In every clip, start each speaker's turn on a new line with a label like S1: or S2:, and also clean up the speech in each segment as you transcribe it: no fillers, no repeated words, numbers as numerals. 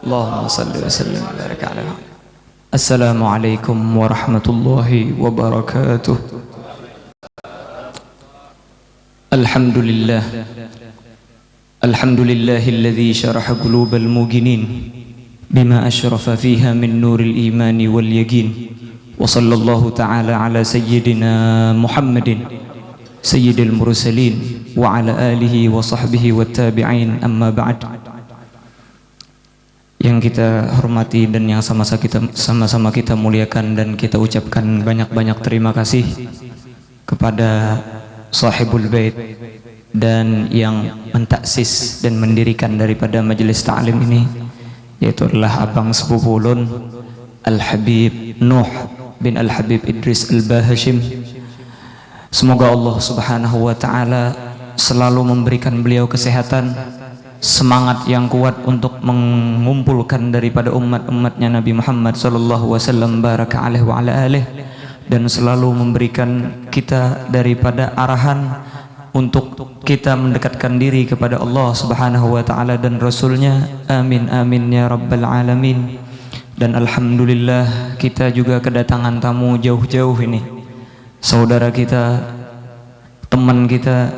S1: Allahumma salli wa sallim wa barik ala Muhammad. Assalamualaikum warahmatullahi wabarakatuh. Alhamdulillah. Alhamdulillahilladzi syaraha qulubal muqinin bima asyrafa fiha min nuril imani wal yaqin. Wa sallallahu ta'ala ala sayyidina Muhammadin sayyidil mursalin wa ala alihi wa sahbihi wat tabi'in, amma ba'd. Yang kita hormati dan yang sama-sama kita muliakan dan kita ucapkan banyak-banyak terima kasih kepada sahibul bait dan yang mentaksis dan mendirikan daripada majelis ta'lim ini, yaitu adalah abang sepupu ulun Al-Habib Nuh bin Al-Habib Idris Al-Bahashim. Semoga Allah subhanahu wa ta'ala selalu memberikan beliau kesehatan, semangat yang kuat untuk mengumpulkan daripada umat-umatnya Nabi Muhammad sallallahu wasallam baraka alaihi wa ala alihi, dan selalu memberikan kita daripada arahan untuk kita mendekatkan diri kepada Allah subhanahu wa ta'ala dan Rasulnya. Amin amin ya rabbal alamin. Dan alhamdulillah kita juga kedatangan tamu jauh-jauh ini, saudara kita, teman kita,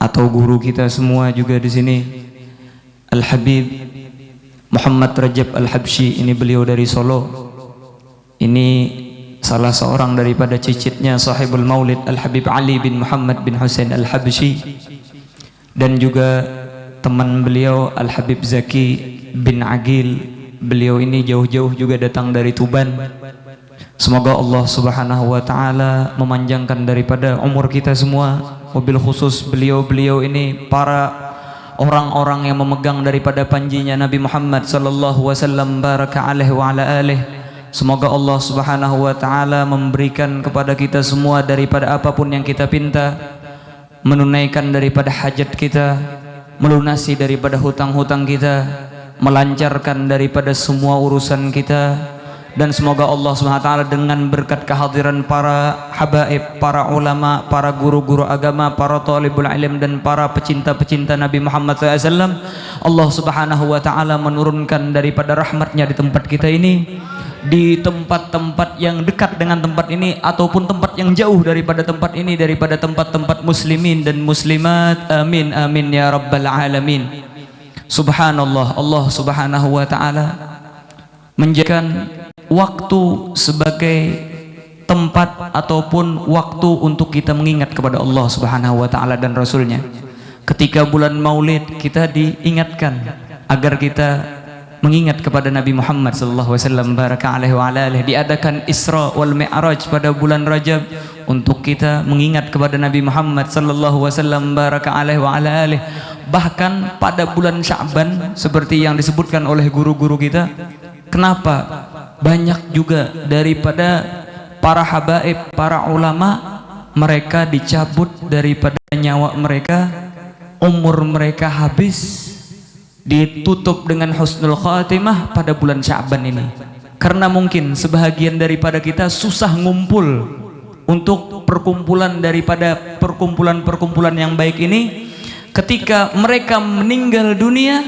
S1: atau guru kita semua juga di sini, Al-Habib Muhammad Rajab Al-Habsyi. Ini beliau dari Solo. Ini salah seorang daripada cicitnya sahibul maulid Al-Habib Ali bin Muhammad bin Husain Al-Habsyi, dan juga teman beliau Al-Habib Zaki bin Agil. Beliau ini jauh-jauh juga datang dari Tuban. Semoga Allah subhanahu wa ta'ala memanjangkan daripada umur kita semua, wabil khusus beliau-beliau ini, para orang-orang yang memegang daripada panjinya Nabi Muhammad sallallahu wasallam baraka alaihi wa ala alihi. Semoga Allah subhanahu wa ta'ala memberikan kepada kita semua daripada apapun yang kita pinta, menunaikan daripada hajat kita, melunasi daripada hutang-hutang kita, melancarkan daripada semua urusan kita. Dan semoga Allah subhanahu wa ta'ala dengan berkat kehadiran para habaib, para ulama, para guru-guru agama, para talibul ilm, dan para pecinta-pecinta Nabi Muhammad SAW, Allah subhanahu wa ta'ala menurunkan daripada rahmatnya di tempat kita ini, di tempat-tempat yang dekat dengan tempat ini ataupun tempat yang jauh daripada tempat ini, daripada tempat-tempat muslimin dan muslimat. Amin amin ya rabbal alamin. Subhanallah, Allah subhanahu wa ta'ala menjadikan waktu sebagai tempat ataupun waktu untuk kita mengingat kepada Allah subhanahu wa ta'ala dan Rasulnya. Ketika bulan maulid kita diingatkan agar kita mengingat kepada Nabi Muhammad sallallahu alaihi wasallam baraka alaihi wa ala alihi. Diadakan Isra wal Mi'raj pada bulan Rajab untuk kita mengingat kepada Nabi Muhammad sallallahu alaihi wasallam baraka alaihi wa ala alihi. Bahkan pada bulan Sya'ban seperti yang disebutkan oleh guru-guru kita, kenapa banyak juga daripada para habaib, para ulama, mereka dicabut daripada nyawa mereka, umur mereka habis, ditutup dengan husnul khatimah pada bulan Sya'ban ini. Karena mungkin sebahagian daripada kita susah ngumpul untuk perkumpulan daripada perkumpulan-perkumpulan yang baik ini. Ketika mereka meninggal dunia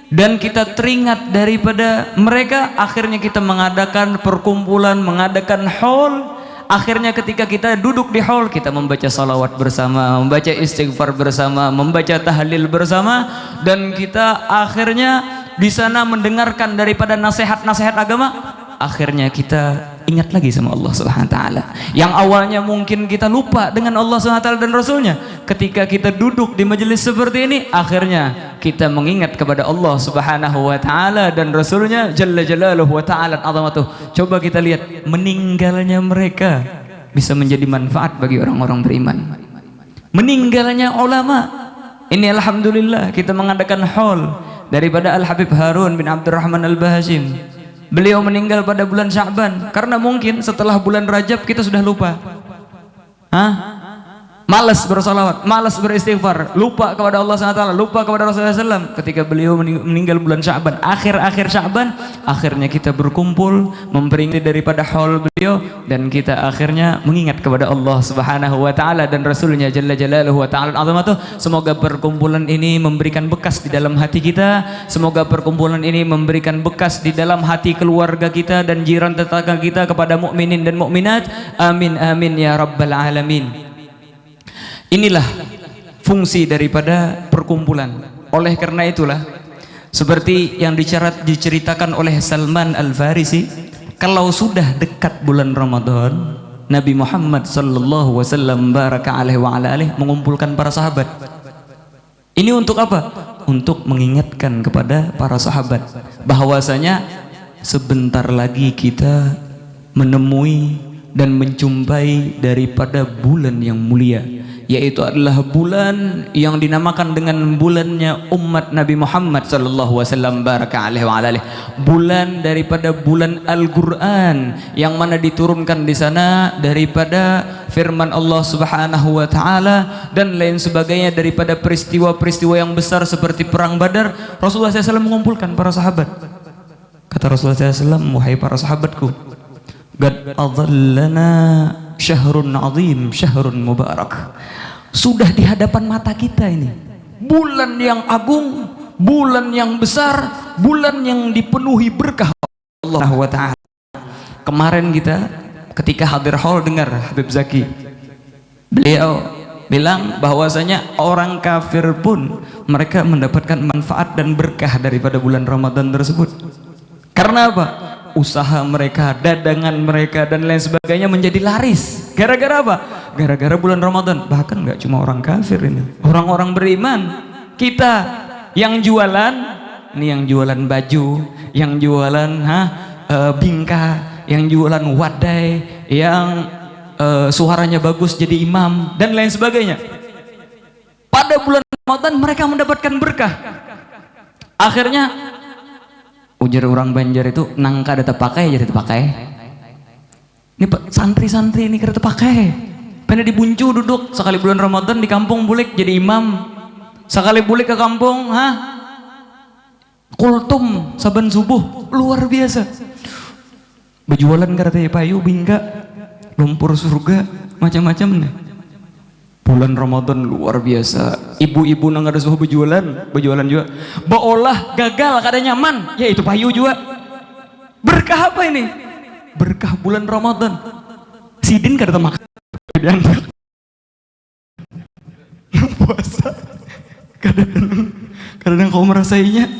S1: dan kita teringat daripada mereka, akhirnya kita mengadakan perkumpulan, mengadakan haul. Akhirnya ketika kita duduk di haul, kita membaca salawat bersama, membaca istighfar bersama, membaca tahlil bersama, dan kita akhirnya di sana mendengarkan daripada nasihat-nasihat agama. Akhirnya kita ingat lagi sama Allah subhanahu wa ta'ala. Yang awalnya mungkin kita lupa dengan Allah subhanahu wa ta'ala dan Rasulnya, ketika kita duduk di majelis seperti ini, akhirnya kita mengingat kepada Allah subhanahu wa ta'ala dan Rasulnya jalla jalaluhu wa ta'ala azamatuh. Coba kita lihat, meninggalnya mereka bisa menjadi manfaat bagi orang-orang beriman. Meninggalnya ulama ini, alhamdulillah kita mengadakan haul daripada Al-Habib Harun bin Abdurrahman Al-Bahashim. Beliau meninggal pada bulan Sya'ban, karena mungkin setelah bulan Rajab kita sudah lupa. malas bersalawat, malas beristighfar, lupa kepada Allah SWT, lupa kepada Rasulullah SAW. Ketika beliau meninggal bulan Sya'ban, akhir Sya'ban, akhirnya kita berkumpul memperingati daripada haul beliau, dan kita akhirnya mengingat kepada Allah Subhanahu wa taala dan Rasulnya Jalla Jalaluhu wa ta'ala azamatuh. Semoga perkumpulan ini memberikan bekas di dalam hati kita, semoga perkumpulan ini memberikan bekas di dalam hati keluarga kita dan jiran tetangga kita, kepada mukminin dan mukminat. Amin amin ya rabbal alamin. Inilah fungsi daripada perkumpulan. Oleh karena itulah, seperti yang diceritakan oleh Salman Al-Farisi, kalau sudah dekat bulan Ramadan, Nabi Muhammad sallallahu wasallam baraka alaihi wa ala alihi mengumpulkan para sahabat. Ini untuk apa? Untuk mengingatkan kepada para sahabat bahwasanya sebentar lagi kita menemui dan menjumpai daripada bulan yang mulia, yaitu adalah bulan yang dinamakan dengan bulannya umat Nabi Muhammad sallallahu wasallam baraka alaihi wa alihi, bulan daripada bulan Al-Qur'an, yang mana diturunkan di sana daripada firman Allah Subhanahu wa taala dan lain sebagainya, daripada peristiwa-peristiwa yang besar seperti perang Badar. Rasulullah SAW mengumpulkan para sahabat. Kata Rasulullah SAW, wahai para sahabatku, qad adallana syahrun azim, syahrun mubarak. Sudah di hadapan mata kita ini bulan yang agung, bulan yang besar, bulan yang dipenuhi berkah Allah wa ta'ala. Kemarin kita ketika hadir haul dengar Habib Zaki, beliau bilang bahwasanya orang kafir pun mereka mendapatkan manfaat dan berkah daripada bulan Ramadan tersebut. Karena apa? Usaha mereka, dagangan mereka dan lain sebagainya menjadi laris. Gara-gara apa? Gara-gara bulan Ramadan. Bahkan nggak cuma orang kafir ini, orang-orang beriman. Kita yang jualan, ini yang jualan baju, yang jualan bingka, yang jualan wadai, yang suaranya bagus jadi imam dan lain sebagainya. Pada bulan Ramadan mereka mendapatkan berkah. Akhirnya ujar orang Banjar itu, nangka ada tepakai jadi tepakai. Ini santri-santri ini kira tepakai. Pernah dibuncu duduk sekali bulan Ramadan di kampung bulik jadi imam. Sekali bulik ke kampung, kultum saban subuh, luar biasa. Berjualan kata payu, bingka, lumpur surga, macam-macam nih. Bulan Ramadan luar biasa. Ibu-ibu nang ada suhu berjualan juga. Baolah gagal kada nyaman, ya itu payu juga. Berkah apa ini? Berkah bulan Ramadan. Sidin kada makan. Puasa. Kadang kau merasainya,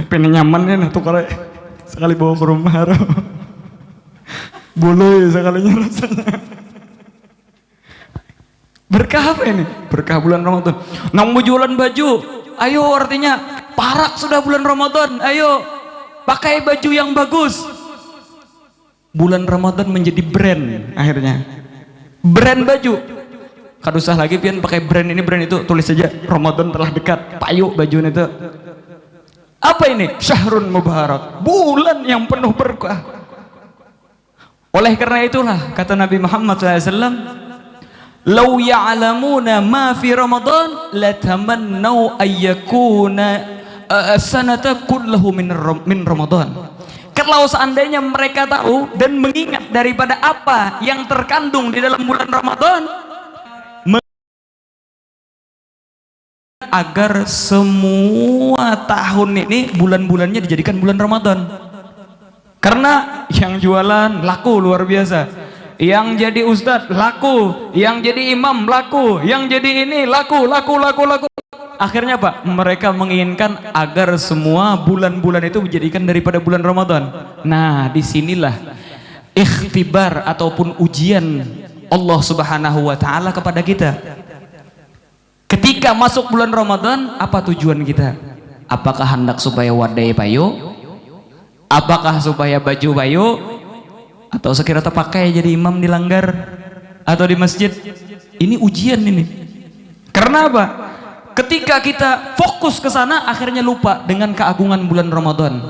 S1: pengen nyaman ya, nah tuh kalau sekali bawa ke rumah boleh sekalinya rasanya. Berkah apa ini? Berkah bulan Ramadan. Nang mau jualan baju, ayo, artinya parak sudah bulan Ramadan, ayo pakai baju yang bagus. Bulan Ramadan menjadi brand akhirnya. Brand baju. Kadusah lagi pian pakai brand ini brand itu, tulis saja Ramadan telah dekat, payu baju itu. Apa ini? Syahrun mubarak, bulan yang penuh berkah. Oleh karena itulah kata Nabi Muhammad SAW, "Lau ya'lamuna ma fi Ramadan latamannau ayyakuna sanata kullahu min Ramadan." Kalau seandainya mereka tahu dan mengingat daripada apa yang terkandung di dalam bulan Ramadan, agar semua tahun ini bulan-bulannya dijadikan bulan Ramadan. Karena yang jualan laku luar biasa, yang jadi ustadz laku, yang jadi imam laku, yang jadi ini laku. Akhirnya apa? Mereka menginginkan agar semua bulan-bulan itu dijadikan daripada bulan Ramadan. Nah, disinilah ikhtibar ataupun ujian Allah Subhanahu wa ta'ala kepada kita. Ketika masuk bulan Ramadan, apa tujuan kita? Apakah hendak supaya wadai payu? Apakah supaya baju payu? Atau sekira terpakai jadi imam di langgar atau di masjid? Ini ujian ini. Karena apa? Ketika kita fokus ke sana, akhirnya lupa dengan keagungan bulan Ramadan.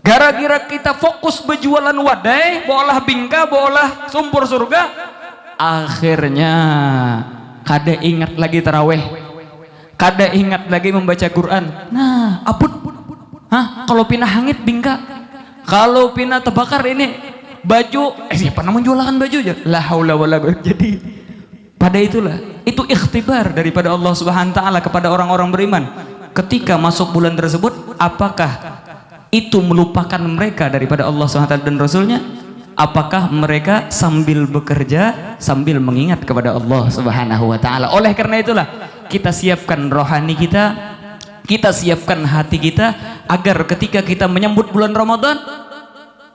S1: Gara-gara kita fokus berjualan wadai, bolah bingka, bolah sumpur surga, akhirnya kada ingat lagi taraweh, kada ingat lagi membaca Quran. Nah, apun, kalau pindah hangit bingka, kalau pindah terbakar ini baju, siapa namanya jualan baju aja, la haula wala quwwata. Jadi pada itulah, itu ikhtibar daripada Allah Subhanahu wa taala kepada orang-orang beriman. Ketika masuk bulan tersebut, apakah itu melupakan mereka daripada Allah Subhanahu wa taala dan Rasulnya? Apakah mereka sambil bekerja sambil mengingat kepada Allah Subhanahu wa taala? Oleh karena itulah kita siapkan rohani kita siapkan hati kita agar ketika kita menyambut bulan Ramadan,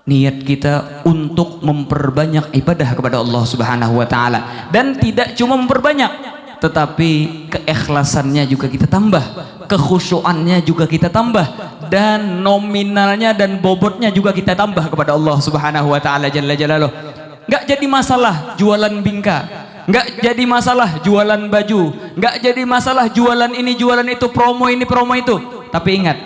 S1: niat kita untuk memperbanyak ibadah kepada Allah Subhanahu wa taala, dan tidak cuma memperbanyak, tetapi keikhlasannya juga kita tambah, kekhusyuannya juga kita tambah, dan nominalnya dan bobotnya juga kita tambah kepada Allah Subhanahu wa taala jalla jalaluh. Enggak jadi masalah jualan bingka, enggak jadi masalah jualan baju, enggak jadi masalah jualan ini jualan itu, promo ini promo itu. Tapi ingat,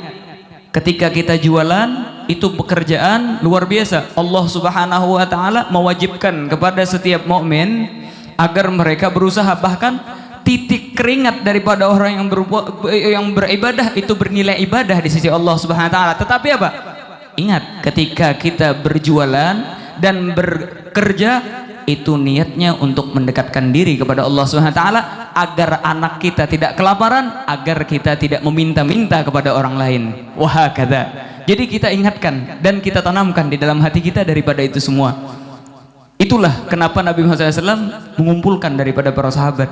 S1: ketika kita jualan itu pekerjaan luar biasa. Allah Subhanahu wa taala mewajibkan kepada setiap mukmin agar mereka berusaha, bahkan titik keringat daripada orang yang beribadah itu bernilai ibadah di sisi Allah Subhanahu wa taala. Tetapi apa? Ingat, ketika kita berjualan dan bekerja, itu niatnya untuk mendekatkan diri kepada Allah Subhanahu wa taala, agar anak kita tidak kelaparan, agar kita tidak meminta-minta kepada orang lain. Wah, kata. Jadi kita ingatkan dan kita tanamkan di dalam hati kita daripada itu semua. Itulah kenapa Nabi Muhammad SAW mengumpulkan daripada para sahabat.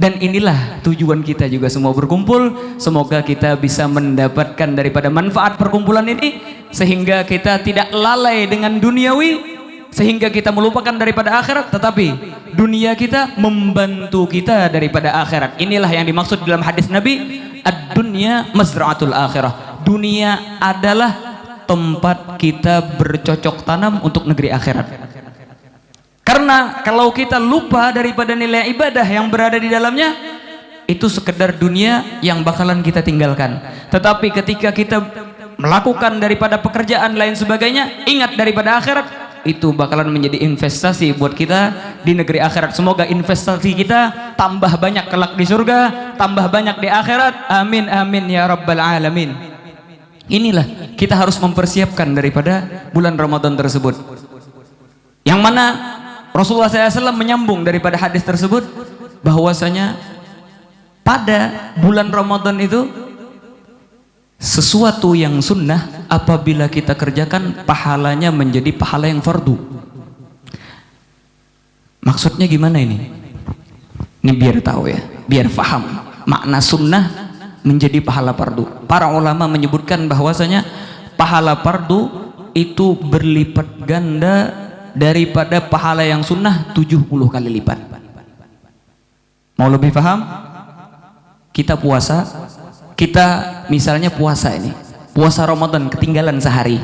S1: Dan inilah tujuan kita juga semua berkumpul. Semoga kita bisa mendapatkan daripada manfaat perkumpulan ini, sehingga kita tidak lalai dengan duniawi, sehingga kita melupakan daripada akhirat, tetapi dunia kita membantu kita daripada akhirat. Inilah yang dimaksud dalam hadis Nabi, ad-dunya mazra'atul akhirah. Dunia adalah tempat kita bercocok tanam untuk negeri akhirat. Karena kalau kita lupa daripada nilai ibadah yang berada di dalamnya, itu sekedar dunia yang bakalan kita tinggalkan. Tetapi ketika kita melakukan daripada pekerjaan lain sebagainya, ingat daripada akhirat, itu bakalan menjadi investasi buat kita di negeri akhirat. Semoga investasi kita tambah banyak kelak di surga, tambah banyak di akhirat. Amin amin ya rabbal alamin. Inilah kita harus mempersiapkan daripada bulan Ramadan tersebut, yang mana Rasulullah SAW menyambung daripada hadis tersebut bahwasanya pada bulan Ramadan itu sesuatu yang sunnah apabila kita kerjakan, pahalanya menjadi pahala yang fardu. Maksudnya gimana ini? Ini biar tahu ya, biar faham makna sunnah menjadi pahala fardu. Para ulama menyebutkan bahwasanya pahala fardu itu berlipat ganda daripada pahala yang sunnah 70 kali lipat. Mau lebih paham? Kita puasa, kita misalnya puasa ini, puasa Ramadan ketinggalan sehari,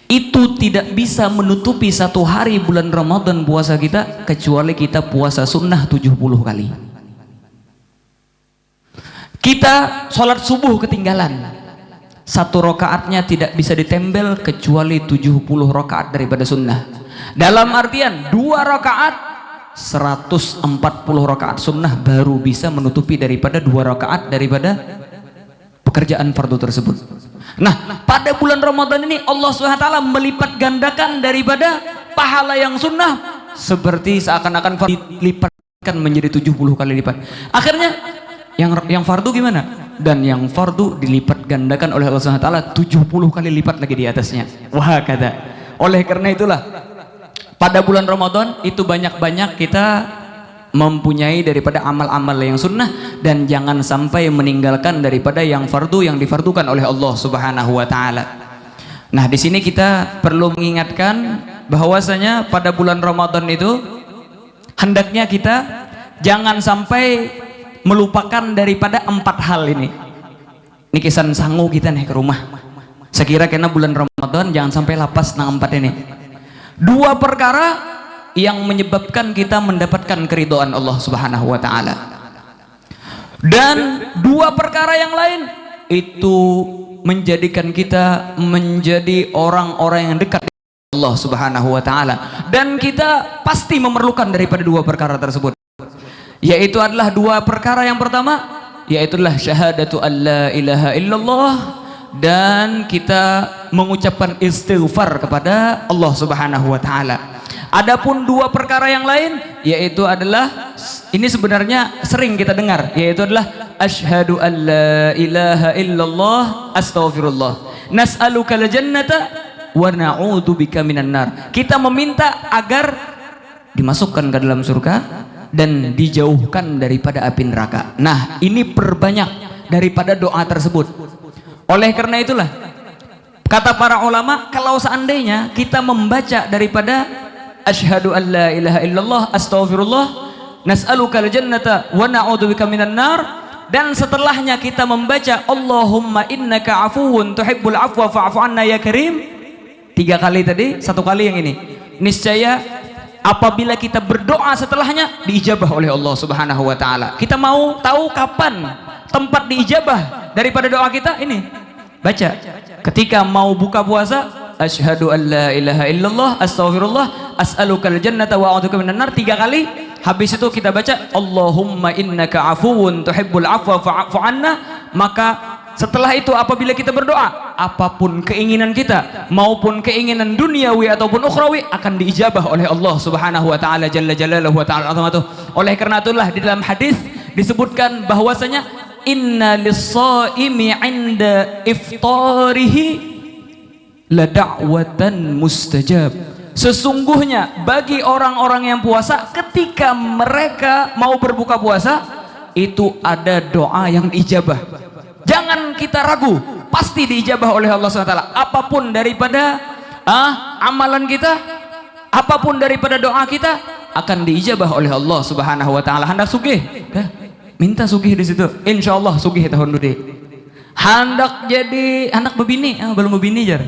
S1: itu tidak bisa menutupi satu hari bulan Ramadan puasa kita, kecuali kita puasa sunnah 70 kali. Kita sholat subuh ketinggalan, satu rakaatnya tidak bisa ditempel kecuali 70 rakaat daripada sunnah. Dalam artian 2 rakaat 140 rakaat sunnah baru bisa menutupi daripada 2 rakaat daripada pekerjaan fardu tersebut. Nah, pada bulan Ramadan ini Allah SWT melipat gandakan daripada pahala yang sunnah seperti seakan-akan dilipatkan menjadi 70 kali lipat. Akhirnya yang fardu gimana? Dan yang fardu dilipat gandakan oleh Allah SWT 70 kali lipat lagi di atasnya. Wah, kata. Oleh karena itulah pada bulan Ramadan itu banyak-banyak kita mempunyai daripada amal-amal yang sunnah, dan jangan sampai meninggalkan daripada yang fardu yang difardukan oleh Allah Subhanahu wa taala. Nah, di sini kita perlu mengingatkan bahwasanya pada bulan Ramadan itu hendaknya kita jangan sampai melupakan daripada 4 hal ini. Ini kisan sangu kita nih ke rumah. Sekira kena bulan Ramadan jangan sampai lapas nang 4 ini. 2 perkara yang menyebabkan kita mendapatkan keridhaan Allah Subhanahu wa taala. Dan 2 perkara yang lain itu menjadikan kita menjadi orang-orang yang dekat dengan Allah Subhanahu wa taala, dan kita pasti memerlukan daripada 2 perkara tersebut. yaitu adalah dua perkara. Yang pertama yaitu adalah syahadatu alla ilaha illallah, dan kita mengucapkan istighfar kepada Allah Subhanahu wa taala. Adapun dua perkara yang lain yaitu adalah, ini sebenarnya sering kita dengar, yaitu adalah asyhadu alla ilaha illallah astaghfirullah nas'alukal jannata wa na'udzubika minan nar. Kita meminta agar dimasukkan ke dalam surga dan dijauhkan daripada api neraka. Nah, ini perbanyak daripada doa tersebut. Oleh karena itulah kata para ulama, kalau seandainya kita membaca daripada asyhadu an la ilaha illallah astaghfirullah nas'alukal jannata wa na'udzubika minan nar, dan setelahnya kita membaca Allahumma innaka afuwun tuhibbul afwa fa'fu anna ya karim, 3 kali tadi, 1 kali yang ini, niscaya apabila kita berdoa setelahnya diijabah oleh Allah Subhanahu wa taala. Kita mau tahu kapan tempat diijabah daripada doa kita? Ini baca ketika mau buka puasa, asyhadu an la ilaha illallah astaghfirullah as'alukal jannata wa a'udzubika minan nar, 3 kali. Habis itu kita baca Allahumma innaka afuwun tuhibbul afwa fa'fu anna. Maka setelah itu apabila kita berdoa, apapun keinginan kita maupun keinginan duniawi ataupun ukhrawi akan diijabah oleh Allah Subhanahu wa taala jalla jalaluhu wa ta'ala azamatuh. Oleh karena itulah di dalam hadis disebutkan bahwasanya inna lis-shaimi 'inda iftarihi la da'watan mustajab. Sesungguhnya bagi orang-orang yang puasa ketika mereka mau berbuka puasa itu ada doa yang diijabah. Jangan kita ragu, pasti diijabah oleh Allah SWT. Apapun daripada amalan kita, apapun daripada doa kita akan diijabah oleh Allah Subhanahu wa taala. Hendak sugih, minta sugih di situ. Insyaallah sugih tahun dudi. Hendak jadi anak bebini, belum bebini jar.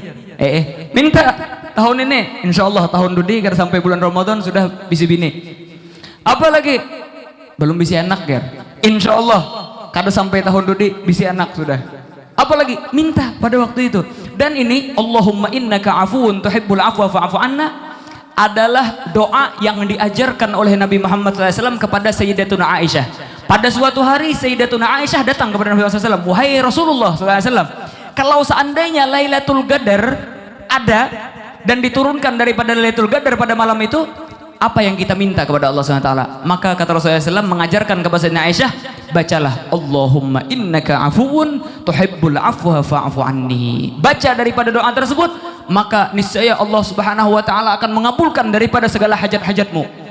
S1: Minta tahun ini, insyaallah tahun dudi karena sampai bulan Ramadan sudah bisa bini. Apalagi belum bisa anak ya. Insyaallah kada sampai tahun dudi bisa anak sudah. Apalagi minta pada waktu itu. Dan ini Allahumma innaka afuwun tuhibbul afwa fa'fu anna adalah doa yang diajarkan oleh Nabi Muhammad SAW kepada Sayyidatuna Aisyah. Pada suatu hari Sayyidatuna Aisyah datang kepada Nabi Muhammad SAW, wahai Rasulullah SAW, kalau seandainya Lailatul Qadar ada dan diturunkan daripada Lailatul Qadar pada malam itu, apa yang kita minta kepada Allah SWT? Maka kata Rasulullah SAW mengajarkan kepada Sayyidatuna Aisyah, bacalah Allahumma innaka afuwun tuhibbul afwa fa'fu anni. Baca daripada doa tersebut, maka niscaya Allah Subhanahu wa taala akan mengabulkan daripada segala hajat-hajatmu.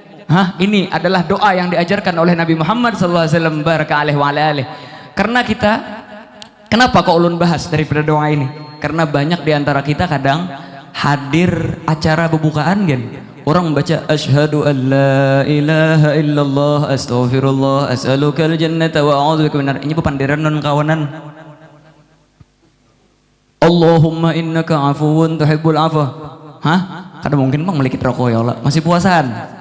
S1: Ini adalah doa yang diajarkan oleh Nabi Muhammad sallallahu alaihi wasallam baraka alaihi wa alihi. Karena kita, kenapa kok ulun bahas daripada doa ini? Karena banyak di antara kita kadang hadir acara pembukaan kan, orang baca asyhadu an la ilaha illallah astaghfirullah as'alukal jannata wa a'udzubika minar. Ini pepandiran non kawanan. Allahumma innaka afuwun tuhibbul afwa. Kada mungkin bang melikit rokok ya Allah. Masih puasaan.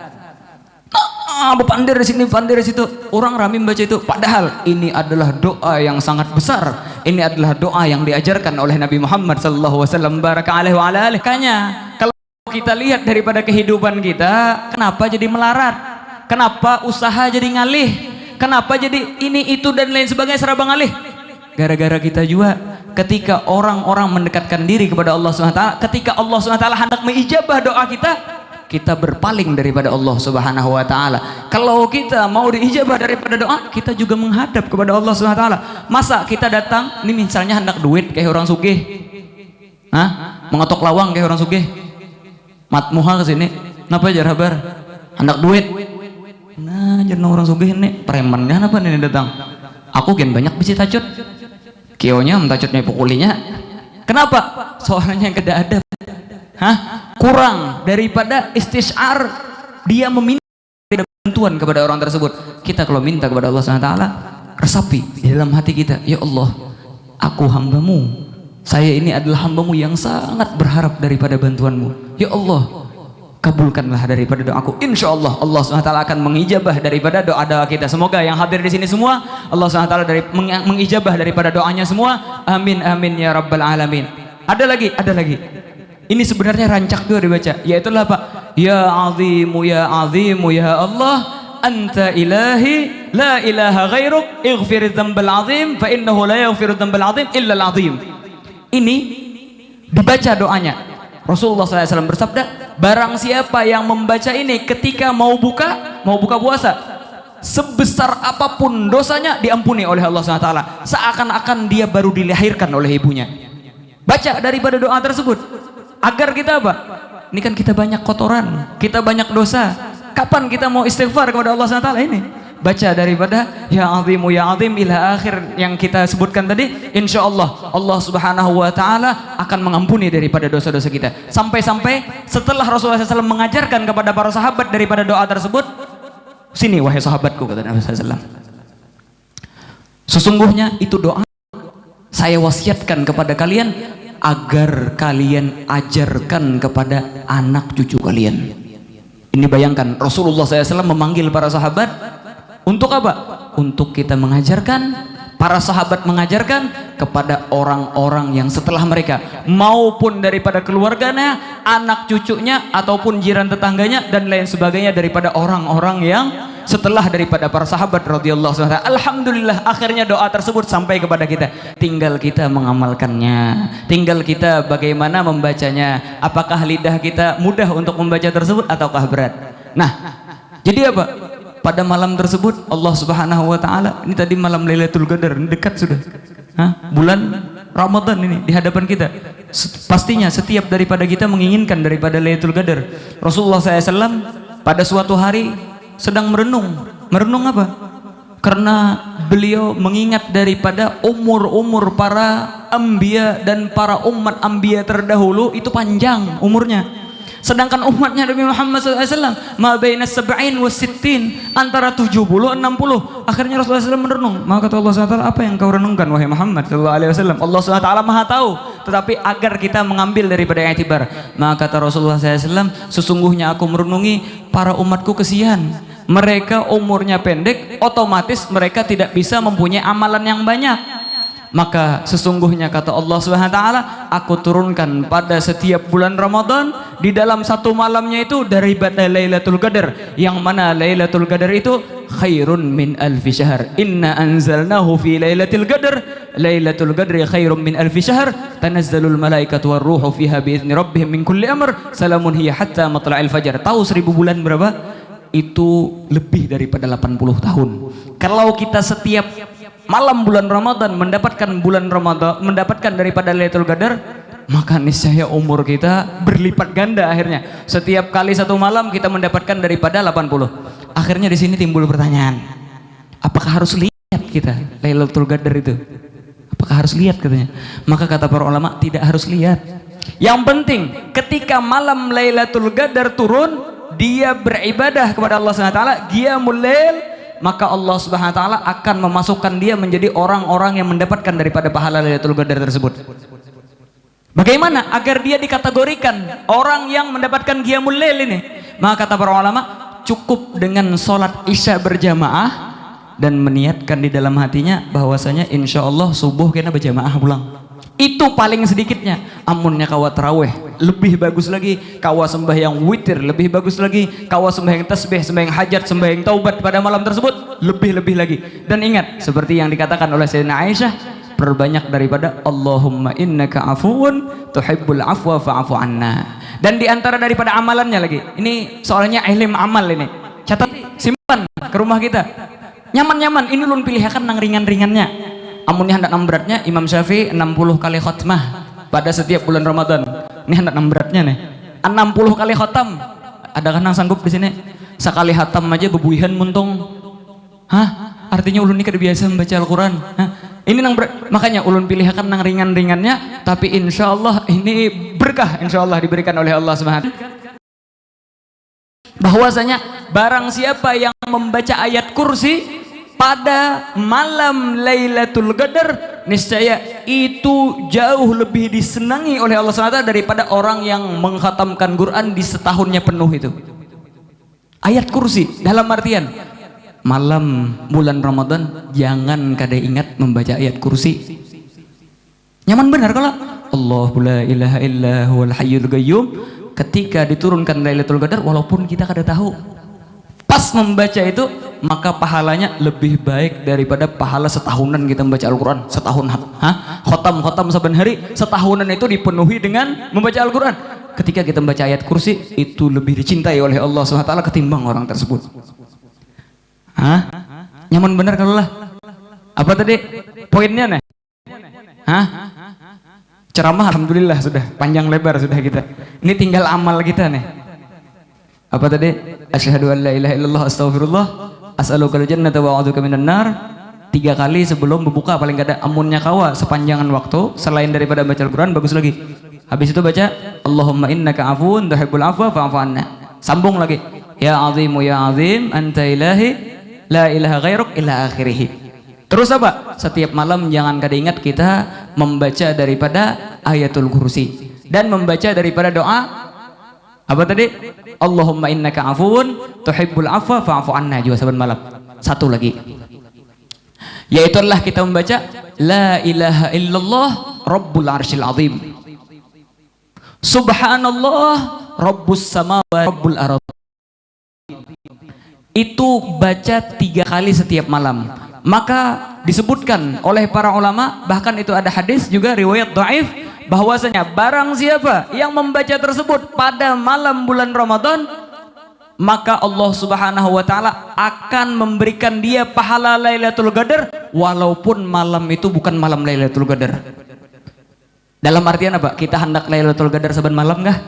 S1: Pandir di sini, pandir di situ. Orang rame baca itu. Padahal ini adalah doa yang sangat besar. Ini adalah doa yang diajarkan oleh Nabi Muhammad sallallahu alaihi wasallam baraka alaihi wa alihi. Makanya kalau kita lihat daripada kehidupan kita, kenapa jadi melarat? Kenapa usaha jadi ngalih? Kenapa jadi ini itu dan lain sebagainya serba ngalih? Gara-gara kita juga ketika orang-orang mendekatkan diri kepada Allah SWT, ketika Allah SWT hendak mengijabah doa kita, kita berpaling daripada Allah Subhanahu wa taala. Kalau kita mau diijabah daripada doa, kita juga menghadap kepada Allah Subhanahu wa taala. Masa kita datang, ini misalnya hendak duit kayak orang sugih. Mengetok lawang kayak orang sugih. Mat muha ke sini. Napa jar habar? Hendak duit. Nah, jeneng orang sugih ini premannya apa nih datang? Aku kian banyak bisi tacut. Kionya mentacutnya pukulinya. Kenapa? Soalnya yang kada ada. Kurang daripada istisyar dia meminta bantuan kepada orang tersebut. Kita kalau minta kepada Allah SWT, resapi di dalam hati kita, ya Allah, aku hambamu, saya ini adalah hambamu yang sangat berharap daripada bantuanmu. Ya Allah, kabulkanlah daripada doaku. Insya Allah Allah SWT akan mengijabah daripada doa-doa kita. Semoga yang hadir di sini semua Allah SWT mengijabah daripada doanya semua. Amin amin ya rabbal alamin. Ada lagi. Ini sebenarnya rancak juga dibaca, yaitu apa? Ya azimu ya Allah, anta ilahi la ilaha ghairuk ighfir dzambal azim fa innahu la yaghfiru dzambal azim illa al azim. Ini dibaca doanya. Rasulullah SAW bersabda, barang siapa yang membaca ini ketika mau buka puasa, sebesar apapun dosanya diampuni oleh Allah SWT, seakan-akan dia baru dilahirkan oleh ibunya. Baca daripada doa tersebut agar kita apa? Ini kan kita banyak kotoran, kita banyak dosa. Kapan kita mau istighfar kepada Allah SWT ini? Baca daripada ya azimu ya azim ila akhir yang kita sebutkan tadi, insyaallah Allah Subhanahu wa taala akan mengampuni daripada dosa-dosa kita. Sampai-sampai setelah Rasulullah SAW mengajarkan kepada para sahabat daripada doa tersebut, sini wahai sahabatku, kata Nabi SAW, sesungguhnya itu doa saya wasiatkan kepada kalian agar kalian ajarkan kepada anak cucu kalian. Ini bayangkan Rasulullah SAW memanggil para sahabat untuk apa? Untuk kita mengajarkan, para sahabat mengajarkan kepada orang-orang yang setelah mereka, maupun daripada keluarganya, anak cucunya, ataupun jiran tetangganya dan lain sebagainya daripada orang-orang yang setelah daripada para sahabat radhiyallahu anhum. Alhamdulillah akhirnya doa tersebut sampai kepada kita. Tinggal kita mengamalkannya, tinggal kita bagaimana membacanya. Apakah lidah kita mudah untuk membaca tersebut ataukah berat? Nah, jadi apa? Pada malam tersebut Allah Subhanahu wa taala, ini tadi malam Lailatul Qadar, ini dekat sudah. Bulan Ramadan ini di hadapan kita. Pastinya setiap daripada kita menginginkan daripada Lailatul Qadar. Rasulullah SAW pada suatu hari sedang merenung. Merenung apa? Karena beliau mengingat daripada umur-umur para anbiya dan para umat anbiya terdahulu itu panjang umurnya. Sedangkan umatnya Nabi Muhammad SAW ma baina sab'in wa sittin, antara 70 60. Akhirnya Rasulullah SAW merenung. Maka kata Allah SWT, apa yang kau renungkan wahai Muhammad SAW? Allah SWT maha tahu, tetapi agar kita mengambil daripada i'tibar. Maka kata Rasulullah SAW, sesungguhnya aku merenungi para umatku kesian, mereka umurnya pendek, otomatis mereka tidak bisa mempunyai amalan yang banyak. Maka sesungguhnya kata Allah SWT, aku turunkan pada setiap bulan Ramadan di dalam satu malamnya itu daripada Lailatul Qadar, yang mana Lailatul Qadar itu khairun min alfi syahr. Inna anzalnahu fi Lailatul Qadar, Lailatul Qadri khairun min alfi syahr, tanazzalul malaikatu warruhu fiha biizni rabbihim min kulli amr, salamun hiya hatta matla'il fajar. Tahu 1000 bulan berapa? Itu lebih daripada 80 tahun. Kalau kita setiap malam bulan Ramadan mendapatkan daripada Lailatul Qadar, maka niscaya umur kita berlipat ganda akhirnya. Setiap kali satu malam kita mendapatkan daripada 80. Akhirnya di sini timbul pertanyaan, apakah harus lihat kita Lailatul Qadar itu? Apakah harus lihat katanya? Maka kata para ulama, tidak harus lihat. Yang penting ketika malam Lailatul Qadar turun, dia beribadah kepada Allah SWT, qiyamul lail, maka Allah Subhanahu wa taala akan memasukkan dia menjadi orang-orang yang mendapatkan daripada pahala Lailatul Qadar tersebut. Bagaimana agar dia dikategorikan orang yang mendapatkan qiyamul lail ini? Maka kata para ulama, cukup dengan sholat isya berjamaah dan meniatkan di dalam hatinya bahwasanya insyaallah subuh kena berjamaah pulang. Itu paling sedikitnya. Amunnya kawa taraweh lebih bagus lagi, kawa sembahyang witir lebih bagus lagi, kawa sembahyang tasbih, sembahyang hajat, sembahyang taubat pada malam tersebut lebih-lebih lagi. Dan ingat seperti yang dikatakan oleh Sayyidina Aisyah, perbanyak daripada Allahumma innaka afuwun tuhibbul afwa fa'fu anna. Dan diantara daripada amalannya lagi, ini soalnya ilmu amal ini, catat simpan ke rumah kita, nyaman-nyaman. Ini ulun pilihakan nang ringan-ringannya. Amunnya hendak enam beratnya, Imam Syafi'i 60 kali khutmah pada setiap bulan Ramadan. Ini hendak enam beratnya nih, 60 kali khatam. Adakah nang sanggup di sini? Sekali khatam aja bebuihan muntung. Artinya ulun ini kada biasa membaca Al-Quran. Ini nang berat. Makanya ulun pilihakan nang ringan-ringannya, tapi insya Allah ini berkah, insya Allah diberikan oleh Allah SWT. Bahwasanya barang siapa yang membaca ayat kursi pada malam Lailatul Qadar, niscaya itu jauh lebih disenangi oleh Allah SWT daripada orang yang mengkhatamkan Quran di setahunnya penuh itu. Ayat kursi dalam artian malam bulan Ramadan jangan kada ingat membaca ayat kursi. Nyaman benar kalau Allahu la ilaha illa huwal hayyul qayyum ketika diturunkan Lailatul Qadar, walaupun kita kada tahu pas membaca itu, maka pahalanya lebih baik daripada pahala setahunan kita membaca Al-Quran. Setahun, khotam saban hari, setahunan itu dipenuhi dengan membaca Al-Quran. Ketika kita membaca ayat kursi, itu lebih dicintai oleh Allah SWT ketimbang orang tersebut. Nyaman benar kalau lah. Apa tadi poinnya nih? Ceramah alhamdulillah sudah panjang lebar sudah kita. Ini tinggal amal kita nih. Apa tadi? Asyhadu an la ilaha illallah astaghfirullah as'alukal jannata wa a'udzuka minan nar. 3 kali sebelum berbuka, paling gak ada amunnya kawa sepanjangan waktu selain daripada baca Al-Quran, bagus lagi. Habis itu baca Allahumma innaka afuwun tuhibbul afwa fa'fu anna. Sambung lagi, ya azimu ya azim anta ilahi la ilaha ghairuk ila akhirih. Terus apa? Setiap malam jangan kada ingat kita membaca daripada ayatul kursi dan membaca daripada doa apa tadi? Allahumma innaka afuwun tuhibbul afwa fa'fu anna juga saban malam. Satu lagi, yaitu adalah kita membaca la ilaha illallah rabbul arsyil azim, subhanallah rabbus samawati rabbul ardi. Itu baca 3 kali setiap malam. Maka disebutkan oleh para ulama, bahkan itu ada hadis juga riwayat dhaif, bahwasanya barang siapa yang membaca tersebut pada malam bulan Ramadan, maka Allah Subhanahu wa taala akan memberikan dia pahala Lailatul Qadar walaupun malam itu bukan malam Lailatul Qadar. Dalam artian apa? Kita hendak Lailatul Qadar saban malam enggak?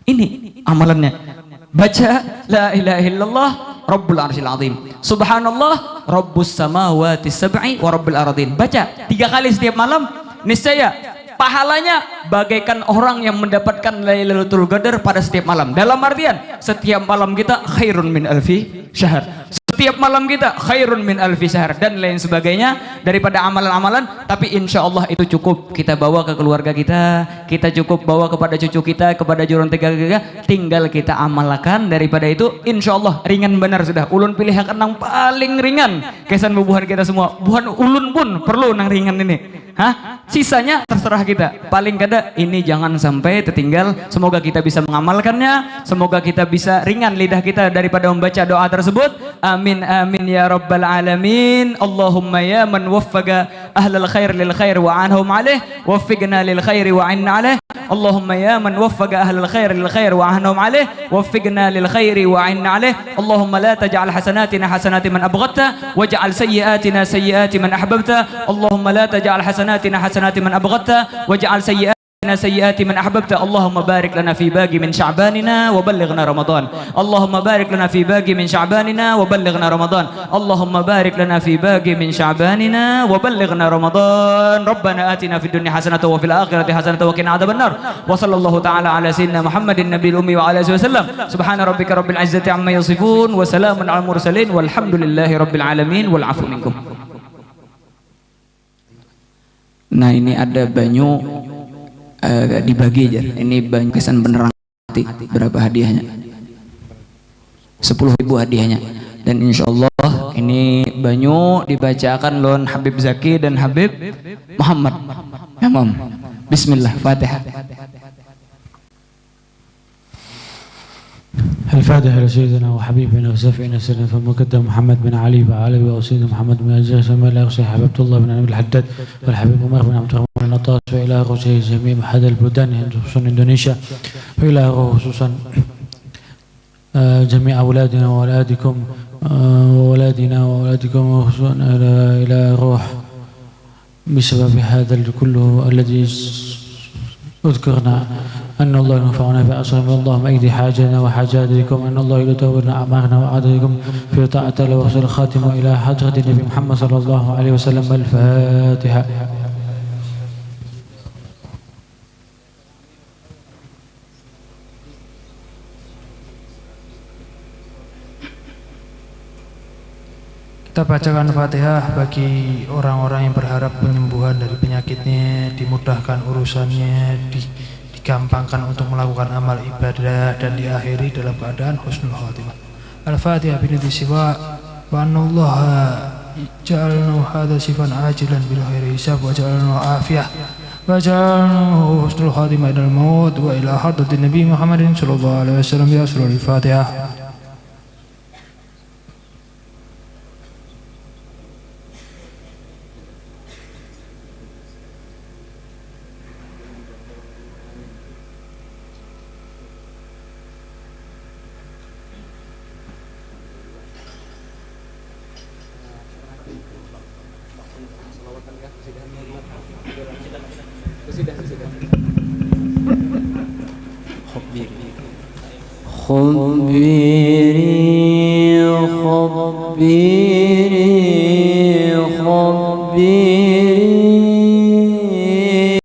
S1: Ini amalannya. Baca la ilaha illallah rabbul arsyil azim, subhanallah rabbus samawati sab'i wa rabbil ardin. Baca 3 kali setiap malam, niscaya pahalanya bagaikan orang yang mendapatkan Lailatul Qadar pada setiap malam. Dalam artian setiap malam kita khairun min alfi syahr, setiap malam kita khairun min alfi syahr, dan lain sebagainya daripada amalan-amalan. Tapi insya Allah itu cukup kita bawa ke keluarga kita, kita cukup bawa kepada cucu kita, kepada jurun tiga, tinggal kita amalkan. Daripada itu insya Allah ringan benar sudah. Ulun pilih yang paling ringan kesan bubuhan kita semua. Buhan ulun pun perlu nang ringan ini. Sisanya terserah kita. Paling kada ini jangan sampai tertinggal. Semoga kita bisa mengamalkannya, semoga kita bisa ringan lidah kita daripada membaca doa tersebut. Amin amin ya rabbal alamin. Allahumma ya man waffaqa ahlal khair lil khair wa anhum alaih waffiqna lil khair wa anna alaih. Allahumma ya man waffaqa ahlal khair lil khair wa anhum alaih waffiqna lil khair wa anna alaih. Allahumma la taj'al hasanatina hasanati man abghadta waj'al sayyiatina sayyiati man ahbabta. Allahumma la taj'al hasanatina hasanati man abghadta waj'al sayyiatina سيئات من أحببت. اللهم بارك لنا في باقي من شعباننا وبلغنا رمضان. اللهم بارك لنا في باقي من شعباننا وبلغنا رمضان. اللهم بارك لنا في باقي من شعباننا وبلغنا رمضان. ربنا آتنا في الدنيا حسنة وفي الآخرة حسنة وقنا عذاب النار. وصلى الله تعالى على سيدنا محمد النبي الأمي وعلى آله وسلم. سبحان ربك رب العزة عما يصفون وسلام على المرسلين والحمد لله رب العالمين والعفو منكم. Nah, ini ada banyu dibagi aja. Ini banyak kesan benerang hati. Berapa hadiahnya? 10.000 hadiahnya. Dan insya Allah ini banyu dibacakan lon Habib Zaki dan Habib Muhammad. Imam. Bismillah. Fatihah.
S2: الفاتحة لسيدنا وحبيبنا وسفينا سيدنا فمقدم محمد بن علي وعلي وسيدنا محمد بن الجيش وما لا يغشي حبيبة الله بن عبد الحداد والحبيب عمر بن عبد الرحمن بن عطاس وإلى غشي جميع أحد البلدان خصوصا إندونيسيا وإلى خصوصا جميع أولادنا وأولادكم وأولادنا وأولادكم وخصوصا إلى روح بسبب هذا كله الذي اذكرنا أن الله ينفعنا بأسرهم. اللهم أيدي حاجنا وحاجاتكم أن الله يدورنا أعمارنا وأعدادكم في طاعة الله ورسول الخاتم إلى حضرة النبي محمد صلى الله عليه وسلم. الفاتحة.
S3: Kita bacakan Fatihah bagi orang-orang yang berharap penyembuhan dari penyakitnya, dimudahkan urusannya, digampangkan untuk melakukan amal ibadah, dan diakhiri dalam keadaan husnul khatimah. Al-Fatihah binti siwa wa anallaha ja'alna hadha sifan ajilan bil khairi hisab wa ja'alna afiyah wa ja'alna husnul khatimah ilal maut wa ila hadratin Nabi Muhammadin sallallahu alaihi wasallam. Ya surah Al-Fatihah.
S4: خبري